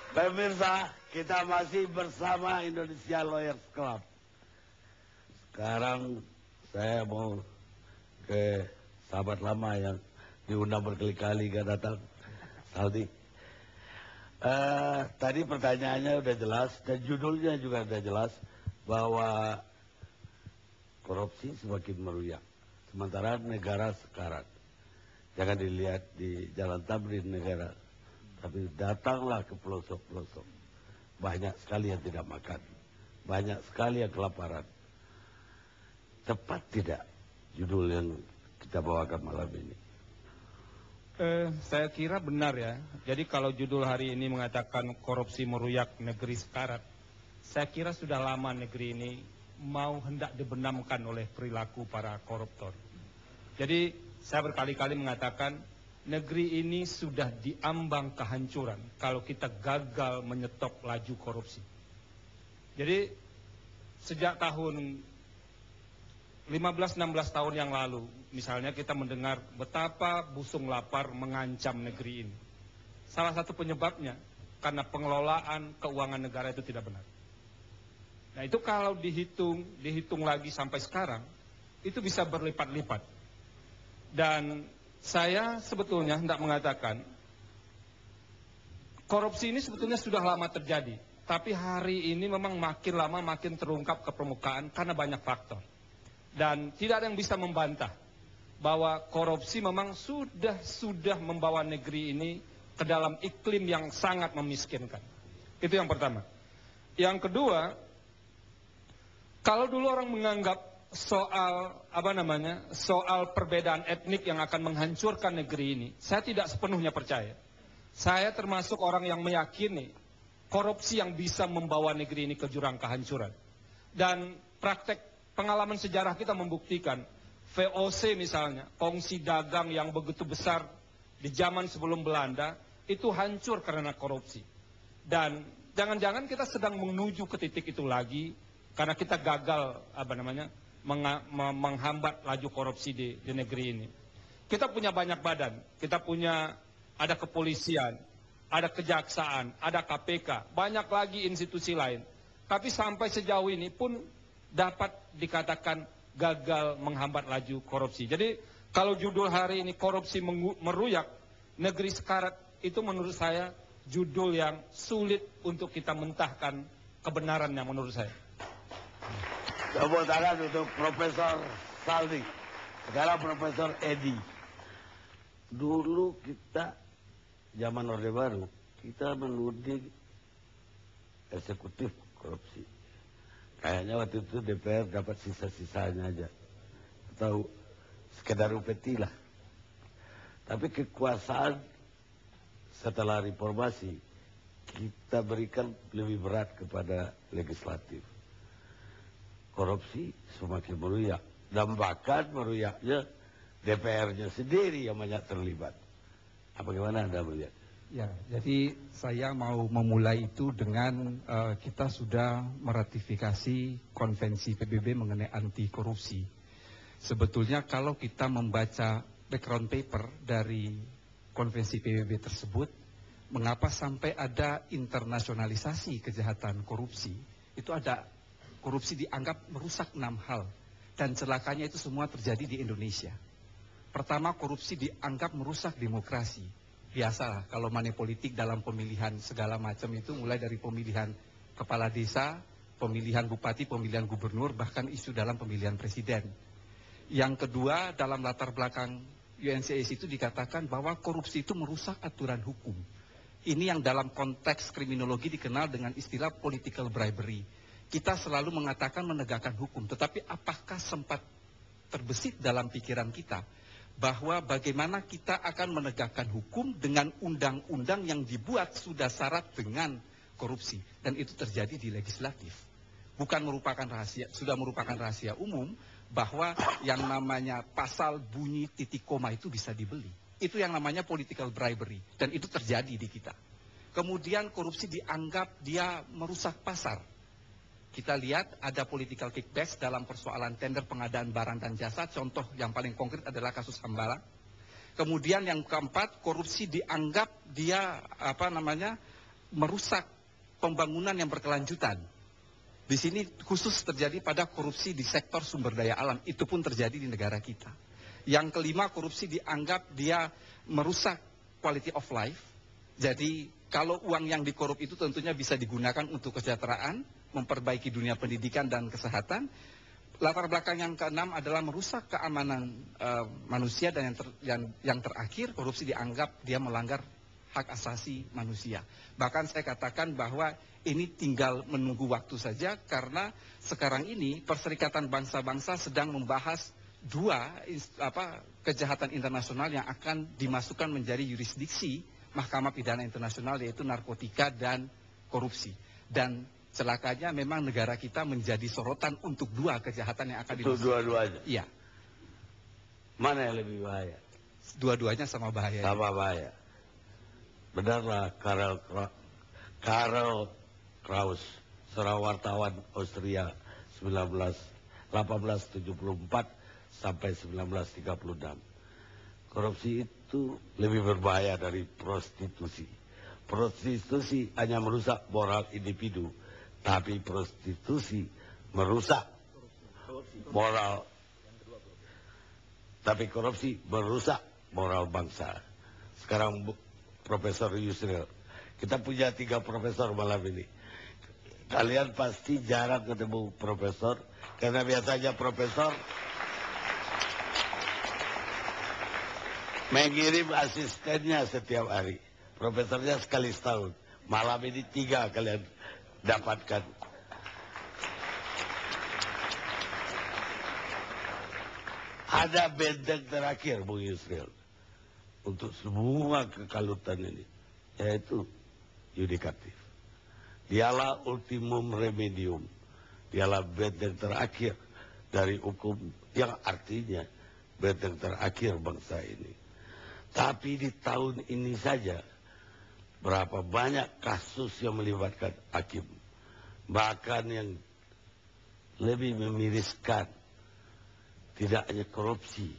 Pemirsa, kita masih bersama Indonesia Lawyers Club. Sekarang saya mau ke sahabat lama yang diundang berkali-kali gak datang, Saldi. Tadi pertanyaannya udah jelas dan judulnya juga udah jelas bahwa korupsi semakin meruyak. Sementara negara sekarat. Jangan dilihat di jalan Tamrin negara, tapi datanglah ke pelosok-pelosok. Banyak sekali yang tidak makan, banyak sekali yang kelaparan. Tepat tidak judul yang kita bawakan malam ini? Saya kira benar ya. Jadi kalau judul hari ini mengatakan korupsi meruyak negeri sekarat, saya kira sudah lama negeri ini mau hendak dibenamkan oleh perilaku para koruptor. Jadi saya berkali-kali mengatakan negeri ini sudah diambang kehancuran kalau kita gagal menyetop laju korupsi. Jadi sejak tahun 15-16 tahun yang lalu, misalnya kita mendengar betapa busung lapar mengancam negeri ini. Salah satu penyebabnya karena pengelolaan keuangan negara itu tidak benar. Nah itu kalau dihitung lagi sampai sekarang, itu bisa berlipat-lipat. Dan saya sebetulnya hendak mengatakan, korupsi ini sebetulnya sudah lama terjadi. Tapi hari ini memang makin lama makin terungkap ke permukaan karena banyak faktor. Dan tidak ada yang bisa membantah bahwa korupsi memang sudah membawa negeri ini ke dalam iklim yang sangat memiskinkan. Itu yang pertama. Yang kedua, kalau dulu orang menganggap soal perbedaan etnik yang akan menghancurkan negeri ini, saya tidak sepenuhnya percaya. Saya termasuk orang yang meyakini korupsi yang bisa membawa negeri ini ke jurang kehancuran. Dan praktek pengalaman sejarah kita membuktikan, VOC misalnya, kongsi dagang yang begitu besar di zaman sebelum Belanda, itu hancur karena korupsi. Dan jangan-jangan kita sedang menuju ke titik itu lagi, karena kita gagal menghambat laju korupsi di negeri ini. Kita punya banyak badan, ada kepolisian, ada kejaksaan, ada KPK, banyak lagi institusi lain. Tapi sampai sejauh ini pun dapat dikatakan gagal menghambat laju korupsi. Jadi kalau judul hari ini korupsi meruyak negeri sekarat, itu menurut saya judul yang sulit untuk kita mentahkan kebenarannya menurut saya. Tepuk tangan untuk Profesor Saldi. Sekarang Profesor Edi. Dulu kita, zaman Orde Baru, kita menuding eksekutif korupsi. Kayaknya waktu itu DPR dapat sisa-sisanya aja. Atau sekedar upeti lah. Tapi kekuasaan setelah reformasi, kita berikan lebih berat kepada legislatif. Korupsi semakin meruyak. Dan bahkan meruyaknya DPR-nya sendiri yang banyak terlibat. Apa gimana Anda melihat? Ya, jadi saya mau memulai itu dengan kita sudah meratifikasi konvensi PBB mengenai anti korupsi. Sebetulnya kalau kita membaca background paper dari konvensi PBB tersebut, mengapa sampai ada internasionalisasi kejahatan korupsi? Itu ada korupsi dianggap merusak 6 hal dan celakanya itu semua terjadi di Indonesia. Pertama, korupsi dianggap merusak demokrasi. Biasalah kalau money politik dalam pemilihan segala macam itu mulai dari pemilihan kepala desa, pemilihan bupati, pemilihan gubernur, bahkan isu dalam pemilihan presiden. Yang kedua, dalam latar belakang UNCIS itu dikatakan bahwa korupsi itu merusak aturan hukum. Ini yang dalam konteks kriminologi dikenal dengan istilah political bribery. Kita selalu mengatakan menegakkan hukum, tetapi apakah sempat terbesit dalam pikiran kita bahwa bagaimana kita akan menegakkan hukum dengan undang-undang yang dibuat sudah syarat dengan korupsi. Dan itu terjadi di legislatif. Bukan merupakan rahasia, sudah merupakan rahasia umum bahwa yang namanya pasal bunyi titik koma itu bisa dibeli. Itu yang namanya political bribery. Dan itu terjadi di kita. Kemudian korupsi dianggap dia merusak pasar. Kita lihat ada political kickback dalam persoalan tender pengadaan barang dan jasa. Contoh yang paling konkret adalah kasus Hambala. Kemudian yang keempat, korupsi dianggap dia merusak pembangunan yang berkelanjutan. Di sini khusus terjadi pada korupsi di sektor sumber daya alam. Itu pun terjadi di negara kita. Yang kelima, korupsi dianggap dia merusak quality of life. Jadi kalau uang yang dikorup itu tentunya bisa digunakan untuk kesejahteraan, memperbaiki dunia pendidikan dan kesehatan. Latar belakang yang keenam adalah merusak keamanan manusia, dan yang terakhir, korupsi dianggap dia melanggar hak asasi manusia. Bahkan saya katakan bahwa ini tinggal menunggu waktu saja, karena sekarang ini Perserikatan Bangsa-Bangsa sedang membahas dua kejahatan internasional yang akan dimasukkan menjadi yurisdiksi Mahkamah Pidana Internasional, yaitu narkotika dan korupsi. Dan celakanya memang negara kita menjadi sorotan untuk dua kejahatan yang akan dimasukkan. Itu dua-duanya? Iya. Mana yang lebih bahaya? Dua-duanya sama bahaya. Sama bahaya. Benarlah Karl Kraus, seorang wartawan Austria 1874 sampai 1936. Korupsi itu lebih berbahaya dari prostitusi. Prostitusi hanya merusak moral individu, tapi prostitusi merusak moral. Tapi korupsi merusak moral bangsa. Sekarang Profesor Yusril, kita punya 3 profesor malam ini. Kalian pasti jarang ketemu profesor, karena biasanya profesor mengirim asistennya setiap hari. Profesornya sekali setahun. Malam ini 3 kalian dapatkan. Ada benteng terakhir, Bung Yusril, untuk semua kekalutan ini, yaitu yudikatif. Dialah ultimum remedium. Dialah benteng terakhir dari hukum, yang artinya benteng terakhir bangsa ini. Tapi di tahun ini saja, berapa banyak kasus yang melibatkan hakim. Bahkan yang lebih memiriskan, tidak hanya korupsi,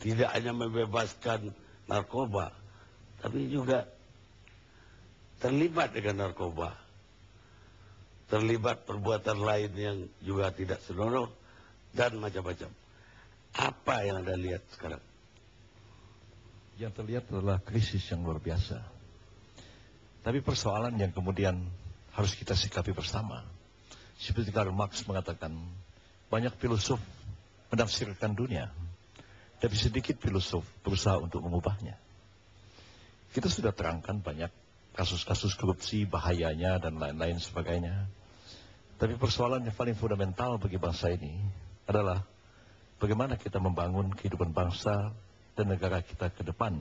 tidak hanya membebaskan narkoba, tapi juga terlibat dengan narkoba. Terlibat perbuatan lain yang juga tidak senonoh, dan macam-macam. Apa yang Anda lihat sekarang? Yang terlihat adalah krisis yang luar biasa. Tapi persoalan yang kemudian harus kita sikapi bersama. Seperti Karl Marx mengatakan, banyak filosof menafsirkan dunia, tapi sedikit filosof berusaha untuk mengubahnya. Kita sudah terangkan banyak kasus-kasus korupsi, bahayanya, dan lain-lain sebagainya. Tapi persoalan yang paling fundamental bagi bangsa ini adalah bagaimana kita membangun kehidupan bangsa dan negara kita ke depan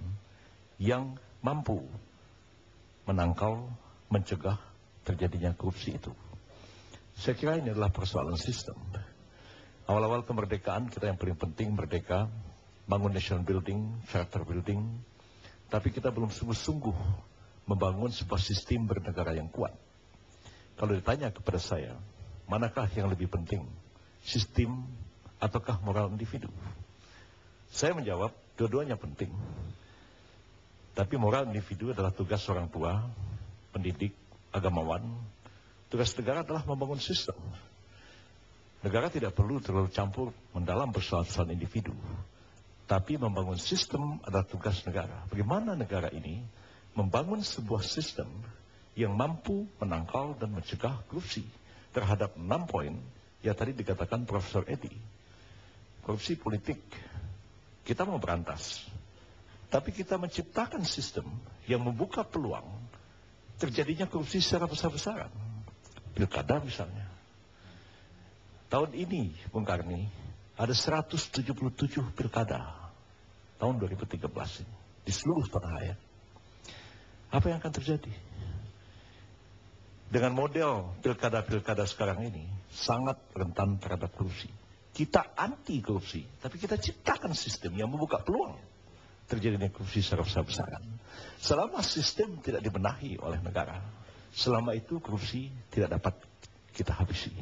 yang mampu menangkal, mencegah terjadinya korupsi itu. Saya kira ini adalah persoalan sistem. Awal-awal kemerdekaan kita yang paling penting merdeka, bangun nation building, character building, tapi kita belum sungguh-sungguh membangun sebuah sistem bernegara yang kuat. Kalau ditanya kepada saya, manakah yang lebih penting, sistem ataukah moral individu? Saya menjawab, dua-duanya penting. Tapi moral individu adalah tugas orang tua, pendidik, agamawan. Tugas negara adalah membangun sistem. Negara tidak perlu terlalu campur mendalam persoalan-persoalan individu. Tapi membangun sistem adalah tugas negara. Bagaimana negara ini membangun sebuah sistem yang mampu menangkal dan mencegah korupsi terhadap 6 poin yang tadi dikatakan Profesor Edi. Korupsi politik, kita mau berantas. Tapi kita menciptakan sistem yang membuka peluang terjadinya korupsi secara besar-besaran. Pilkada misalnya. Tahun ini, Bung Karni, ada 177 pilkada. Tahun 2013 ini. Di seluruh tanah air. Apa yang akan terjadi? Dengan model pilkada-pilkada sekarang ini, sangat rentan terhadap korupsi. Kita anti korupsi, tapi kita ciptakan sistem yang membuka peluang terjadinya korupsi secara besar-besaran. Selama sistem tidak dibenahi oleh negara, selama itu korupsi tidak dapat kita habisi.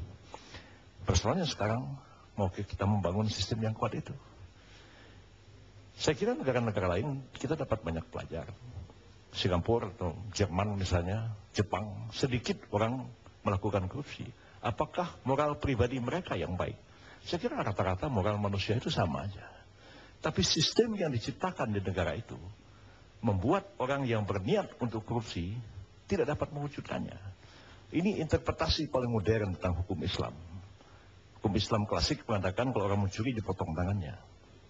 Persoalannya sekarang, mau kita membangun sistem yang kuat itu. Saya kira negara-negara lain kita dapat banyak pelajar. Singapura atau Jerman misalnya, Jepang, sedikit orang melakukan korupsi. Apakah moral pribadi mereka yang baik? Saya kira rata-rata moral manusia itu sama aja. Tapi sistem yang diciptakan di negara itu membuat orang yang berniat untuk korupsi tidak dapat mewujudkannya. Ini interpretasi paling modern tentang hukum Islam. Hukum Islam klasik mengatakan kalau orang mencuri dipotong tangannya.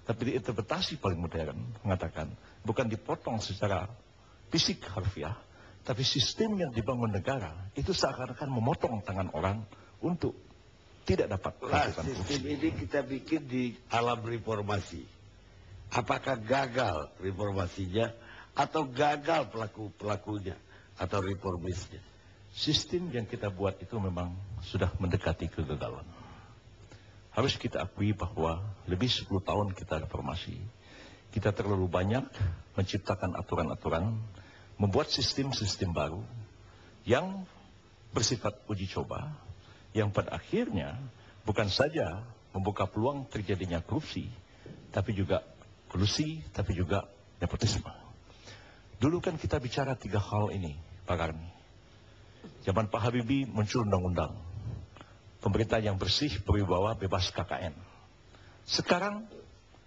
Tapi di interpretasi paling modern mengatakan bukan dipotong secara fisik harfiah, tapi sistem yang dibangun negara itu seakan-akan memotong tangan orang untuk tidak dapat melakukan Sistem korupsi. ini kita bikin di alam reformasi. Apakah gagal reformasinya atau gagal pelaku-pelakunya atau reformisnya? Sistem yang kita buat itu memang sudah mendekati kegagalan. Harus kita akui bahwa lebih 10 tahun kita reformasi, kita terlalu banyak menciptakan aturan-aturan, membuat sistem-sistem baru yang bersifat uji coba, yang pada akhirnya bukan saja membuka peluang terjadinya korupsi, tapi juga kolusi, tapi juga nepotisme. Dulu kan kita bicara 3 hal ini, Pak Karni. Zaman Pak Habibie muncul undang-undang. Pemerintah yang bersih, berwibawa, bebas KKN. Sekarang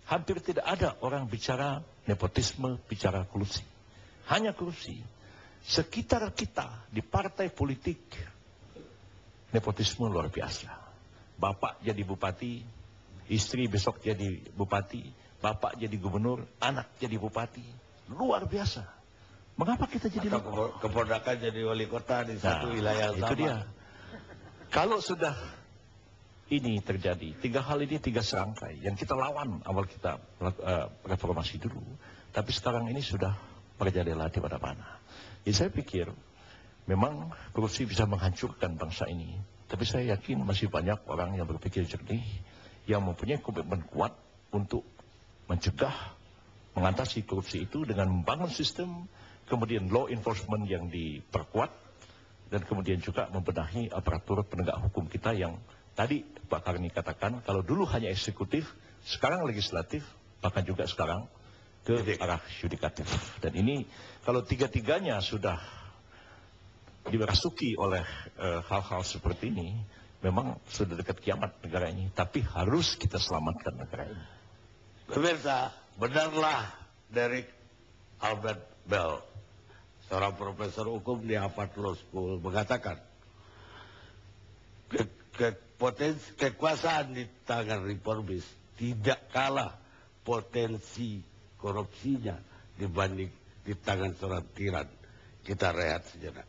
hampir tidak ada orang bicara nepotisme, bicara kolusi. Hanya korupsi. Sekitar kita di partai politik, nepotisme luar biasa. Bapak jadi bupati, istri besok jadi bupati, bapak jadi gubernur, anak jadi bupati. Luar biasa. Mengapa kita jadi Atau keponakan jadi wali kota di satu wilayah yang itu sama. dia. Kalau sudah ini terjadi, 3 hal ini 3 serangkai yang kita lawan awal kita reformasi dulu. Tapi sekarang ini sudah merajalela di mana-mana. Jadi saya pikir memang korupsi bisa menghancurkan bangsa ini. Tapi saya yakin masih banyak orang yang berpikir jernih, yang mempunyai komitmen kuat untuk mencegah, mengatasi korupsi itu dengan membangun sistem, kemudian law enforcement yang diperkuat, dan kemudian juga membenahi aparatur penegak hukum kita yang tadi Pak Karni katakan, kalau dulu hanya eksekutif, sekarang legislatif, bahkan juga sekarang ke arah yudikatif. Dan ini kalau 3-tiganya sudah dirasuki oleh hal-hal seperti ini, memang sudah dekat kiamat negara ini. Tapi harus kita selamatkan negara ini. Pemirsa, benarlah Derek Albert Bell, seorang profesor hukum di Harvard Law School, mengatakan potensi kekuasaan di tangan reformis tidak kalah potensi korupsinya dibanding di tangan seorang tiran. Kita rehat sejenak.